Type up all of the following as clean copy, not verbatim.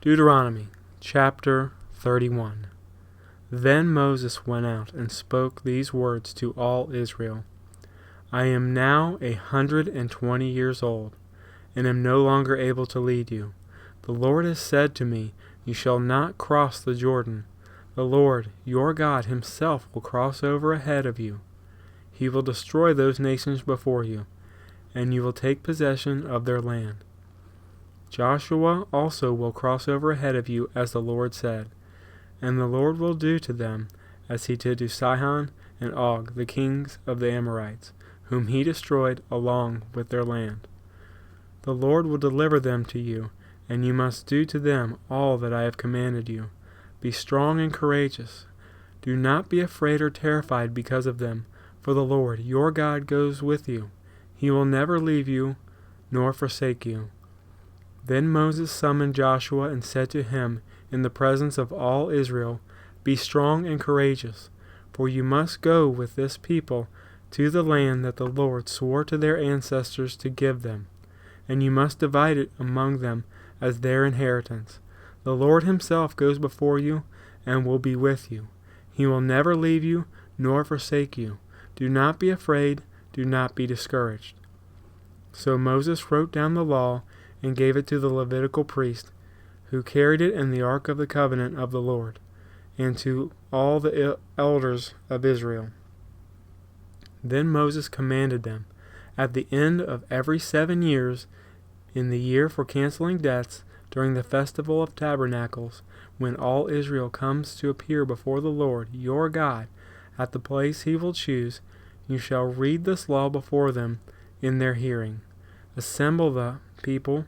Deuteronomy Chapter 31. Then Moses went out and spoke these words to all Israel. I am now 120 years old, and am no longer able to lead you. The Lord has said to me, You shall not cross the Jordan. The Lord, your God himself, will cross over ahead of you. He will destroy those nations before you, and you will take possession of their land. Joshua also will cross over ahead of you, as the Lord said, and the Lord will do to them as he did to Sihon and Og, the kings of the Amorites, whom he destroyed along with their land. The Lord will deliver them to you, and you must do to them all that I have commanded you. Be strong and courageous. Do not be afraid or terrified because of them, for the Lord your God goes with you. He will never leave you nor forsake you. Then Moses summoned Joshua and said to him in the presence of all Israel, Be strong and courageous, for you must go with this people to the land that the Lord swore to their ancestors to give them, and you must divide it among them as their inheritance. The Lord himself goes before you and will be with you. He will never leave you nor forsake you. Do not be afraid, do not be discouraged. So Moses wrote down the law and gave it to the Levitical priest, who carried it in the ark of the covenant of the Lord, and to all the elders of Israel. Then Moses commanded them, at the end of every 7 years, in the year for canceling debts, during the festival of tabernacles, when all Israel comes to appear before the Lord your God at the place he will choose, you shall read this law before them in their hearing. Assemble the people,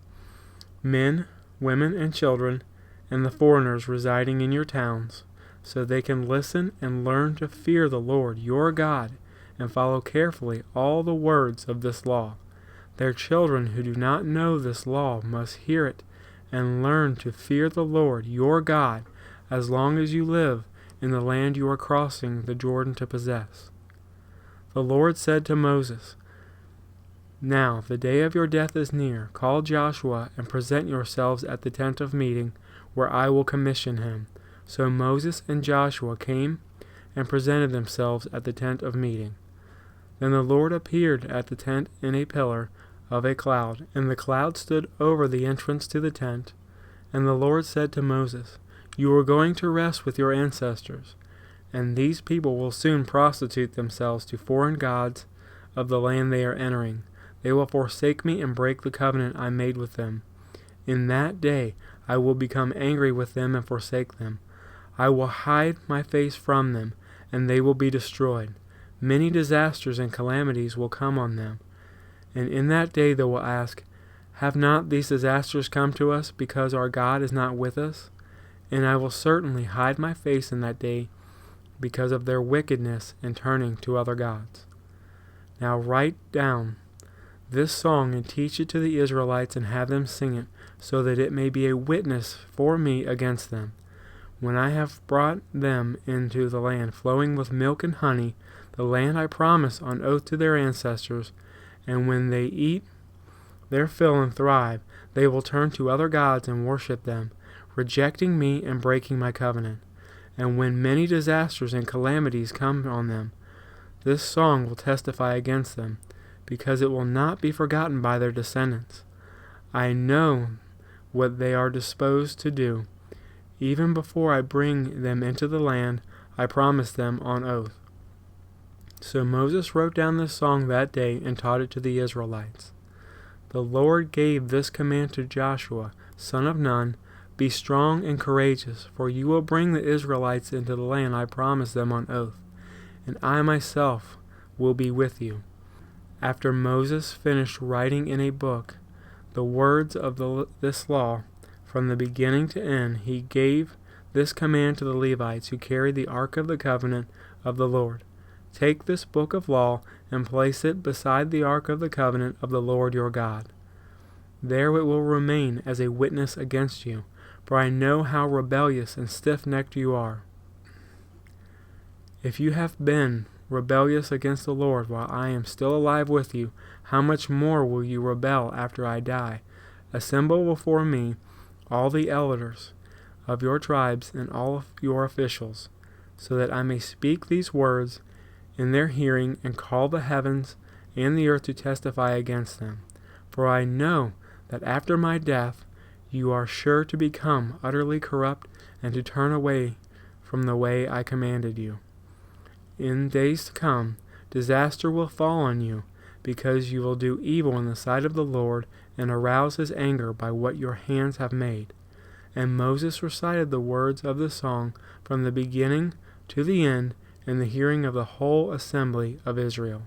men, women, and children, and the foreigners residing in your towns, so they can listen and learn to fear the Lord your God and follow carefully all the words of this law. Their children who do not know this law must hear it and learn to fear the Lord your God as long as you live in the land you are crossing the Jordan to possess. The Lord said to Moses, Now the day of your death is near. Call Joshua and present yourselves at the tent of meeting, where I will commission him. So Moses and Joshua came and presented themselves at the tent of meeting. Then the Lord appeared at the tent in a pillar of a cloud, and the cloud stood over the entrance to the tent. And the Lord said to Moses, You are going to rest with your ancestors, and these people will soon prostitute themselves to foreign gods of the land they are entering. They will forsake me and break the covenant I made with them. In that day I will become angry with them and forsake them. I will hide my face from them, and they will be destroyed. Many disasters and calamities will come on them. And in that day they will ask, Have not these disasters come to us because our God is not with us? And I will certainly hide my face in that day because of their wickedness and turning to other gods. Now write down this song and teach it to the Israelites and have them sing it, so that it may be a witness for me against them. When I have brought them into the land flowing with milk and honey, the land I promised on oath to their ancestors, and when they eat their fill and thrive, they will turn to other gods and worship them, rejecting me and breaking my covenant. And when many disasters and calamities come on them, this song will testify against them, because it will not be forgotten by their descendants. I know what they are disposed to do. Even before I bring them into the land, I promised them on oath. So Moses wrote down this song that day and taught it to the Israelites. The Lord gave this command to Joshua, son of Nun, Be strong and courageous, for you will bring the Israelites into the land I promised them on oath, and I myself will be with you. After Moses finished writing in a book the words of this law from the beginning to end, he gave this command to the Levites who carried the ark of the covenant of the Lord. Take this book of law and place it beside the ark of the covenant of the Lord your God. There it will remain as a witness against you, for I know how rebellious and stiff-necked you are. If you have been rebellious against the Lord while I am still alive with you, how much more will you rebel after I die? Assemble before me all the elders of your tribes and all of your officials, so that I may speak these words in their hearing and call the heavens and the earth to testify against them. For I know that after my death you are sure to become utterly corrupt and to turn away from the way I commanded you. In days to come, disaster will fall on you, because you will do evil in the sight of the Lord and arouse his anger by what your hands have made. And Moses recited the words of the song from the beginning to the end in the hearing of the whole assembly of Israel.